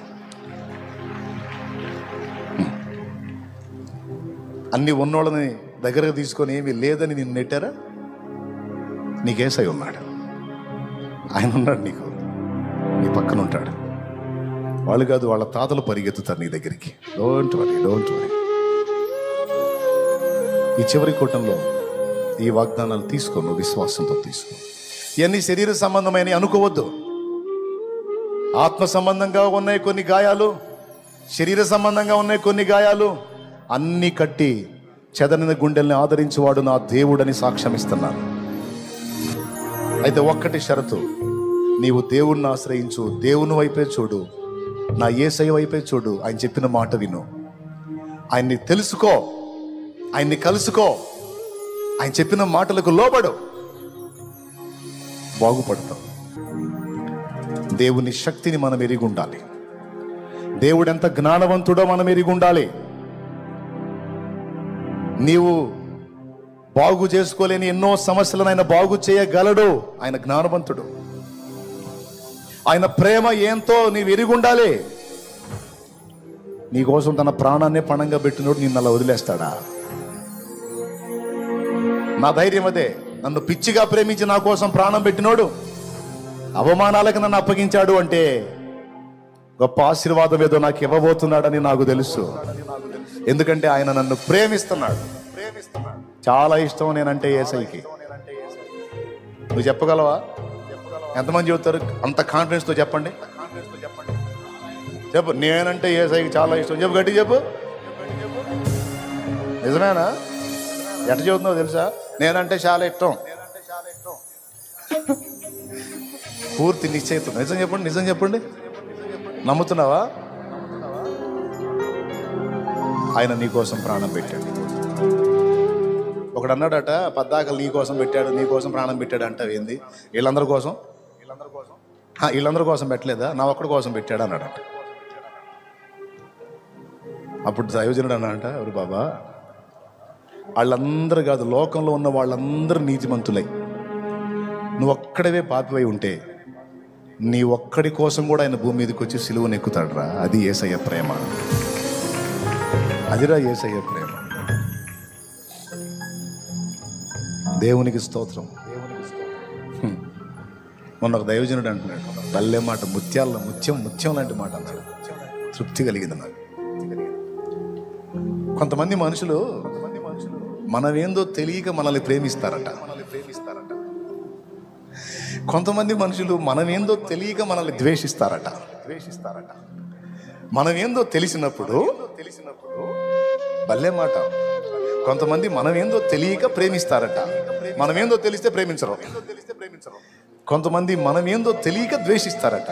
అన్ని ఉన్నోళ్ళని దగ్గరకు తీసుకొని ఏమీ లేదని నిన్ను నెట్టారా? నీకేసై ఉన్నాడు, ఆయన ఉన్నాడు, నీ పక్కన ఉంటాడు. వాళ్ళు కాదు, వాళ్ళ తాతలు పరిగెత్తుతారు నీ దగ్గరికి. Don't worry. ఈ చివరి కూటంలో ఈ వాగ్దానాలు తీసుకో, నువ్వు విశ్వాసంతో తీసుకో. ఇవన్నీ శరీర సంబంధమైన అనుకోవద్దు. ఆత్మ సంబంధంగా ఉన్నాయి కొన్ని గాయాలు, శరీర సంబంధంగా ఉన్నాయి కొన్ని గాయాలు. అన్నీ కట్టి చెదరిన గుండెల్ని ఆదరించేవాడు నా దేవుడని సాక్ష్యం ఇస్తున్నాను. అయితే ఒక్కటి షరతు, నీవు దేవుణ్ణి ఆశ్రయించు, దేవుని వైపే చూడు, నా యేసయ్య వైపే చూడు. ఆయన చెప్పిన మాట విను, ఆయన్ని తెలుసుకో, ఆయన్ని కలుసుకో, ఆయన చెప్పిన మాటలకు లోబడు, బాగుపడతాం. దేవుని శక్తిని మనం ఎరిగి ఉండాలి. దేవుడు ఎంత జ్ఞానవంతుడో మనం ఎరిగి ఉండాలి. నీవు బాగు చేసుకోలేని ఎన్నో సమస్యలను ఆయన బాగు చేయగలడు. ఆయన జ్ఞానవంతుడు. ఆయన ప్రేమ ఏంతో నీవు ఎరిగి ఉండాలి. నీకోసం తన ప్రాణాన్నే పణంగా పెట్టినోడు నిన్ను అలా వదిలేస్తాడా? నా ధైర్యం అదే. నన్ను పిచ్చిగా ప్రేమించి నా కోసం ప్రాణం పెట్టినోడు అవమానాలకు నన్ను అప్పగించాడు అంటే గొప్ప ఆశీర్వాదం ఏదో నాకు ఇవ్వబోతున్నాడని నాకు తెలుసు. ఎందుకంటే ఆయన నన్ను ప్రేమిస్తున్నాడు. చాలా ఇష్టం నేనంటే యేసయ్యకి. నువ్వు చెప్పగలవా? ఎంతమంది చెబుతారు అంత కాన్ఫిడెన్స్తో? చెప్పండి, చెప్పు. నేనంటే యేసయ్యకి చాలా ఇష్టం. చెప్పు, గట్టి చెప్పు. నిజమేనా? ఎట్ట చెబుతున్నావు తెలుసా? నేనంటే చాలా ఇష్టం. పూర్తి నిశ్చయితం. నిజం చెప్పండి, నిజం చెప్పండి. నమ్ముతున్నావా? ఆయన నీ కోసం ప్రాణం పెట్టాడు. ఒకడు అన్నాడట, పద్దాకలు నీ కోసం పెట్టాడు, నీ కోసం ప్రాణం పెట్టాడు అంటావు ఏంది? వీళ్ళందరి కోసం పెట్టలేదా? నా ఒక్కడి కోసం పెట్టాడు అన్నాడట. అప్పుడు దైవజనుడు అన్నాడట, ఎవరు బాబా, వాళ్ళందరూ కాదు, లోకంలో ఉన్న వాళ్ళందరూ నీతిమంతులై నువ్వు ఒక్కడవే పాపివై ఉంటే నీ ఒక్కడి కోసం కూడా ఆయన భూమి మీదకి వచ్చి సిలువను ఎక్కుతాడు రా. అది యేసయ్య ప్రేమ, అదిరా యేసయ్య ప్రేమ. దేవునికి స్తోత్రం. మొన్న ఒక దైవజనుడు అంటున్నాడు, భలే మాట, ముత్యం లాంటి మాట అన్నాడు. తృప్తి కలిగింది నాకు. కొంతమంది మనుషులు మనమేందో తెలియక మనల్ని ప్రేమిస్తారట. కొంతమంది మనుషులు మనమేందో తెలియక మనల్ని ద్వేషిస్తారట. మనమేందో తెలిసినప్పుడు భలే మాట. కొంతమంది మనమేందో తెలియక ప్రేమిస్తారట. మనమేందో తెలిస్తే ప్రేమించరు. కొంతమంది మనమేందో తెలియక ద్వేషిస్తారట.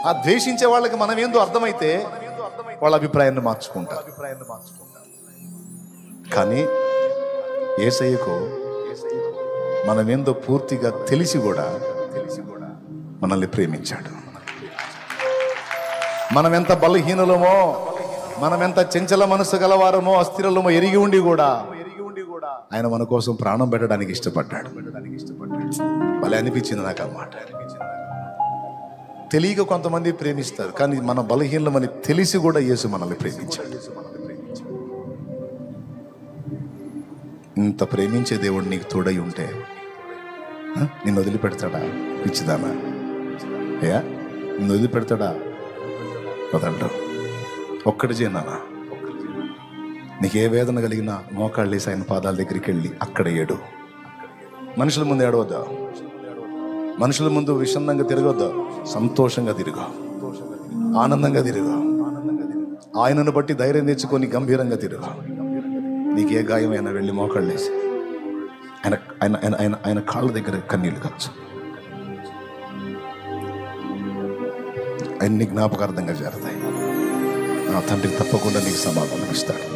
ఆ ద్వేషించే వాళ్ళకి మనమేందో అర్థమైతే వాళ్ళ అభిప్రాయాన్ని మార్చుకుంటారు. కానీ యేసయ్యకు మనమేందో పూర్తిగా తెలిసి కూడా మనల్ని ప్రేమించాడు. మనమెంత బలహీనులమో, మనమెంత చంచల మనసు గలవారమో, అస్థిరలమో ఎరిగి ఉండి కూడా ఆయన మన కోసం ప్రాణం పెట్టడానికి ఇష్టపడ్డాడు. భలే అనిపించింది నాకు ఆ మాట. తెలియక కొంతమంది ప్రేమిస్తారు, కానీ మన బలహీనమని తెలిసి కూడా యేసు మనల్ని ప్రేమించాడు. ఇంత ప్రేమించే దేవుడు నీకు తోడై ఉంటే నిన్ను వదిలిపెడతాడా? పిచ్చిదానా? అయ్యా, నిన్ను వదిలిపెడతాడా? వదలడు. ఒక్కటి చేయనా? నీకు ఏ వేదన కలిగినా మోకాళ్ళు వేసి ఆయన పాదాల దగ్గరికి వెళ్ళి అక్కడ ఏడు. మనుషుల ముందు ఏడవద్దా, మనుషుల ముందు విషన్నంగా తిరగొద్దా, సంతోషంగా తిరుగు, ఆనందంగా తిరుగు, ఆయనను బట్టి ధైర్యం తెచ్చుకొని గంభీరంగా తిరుగు. నీకు ఏ గాయమైనా వెళ్ళి మోకాళ్ళు వేసి ఆయన ఆయన ఆయన ఆయన కాళ్ళ దగ్గర కన్నీళ్ళు కావచ్చు. అన్ని జ్ఞాపకార్థంగా చేరతాయి. నా తండ్రి తప్పకుండా నీకు సమాధానం ఇస్తాడు.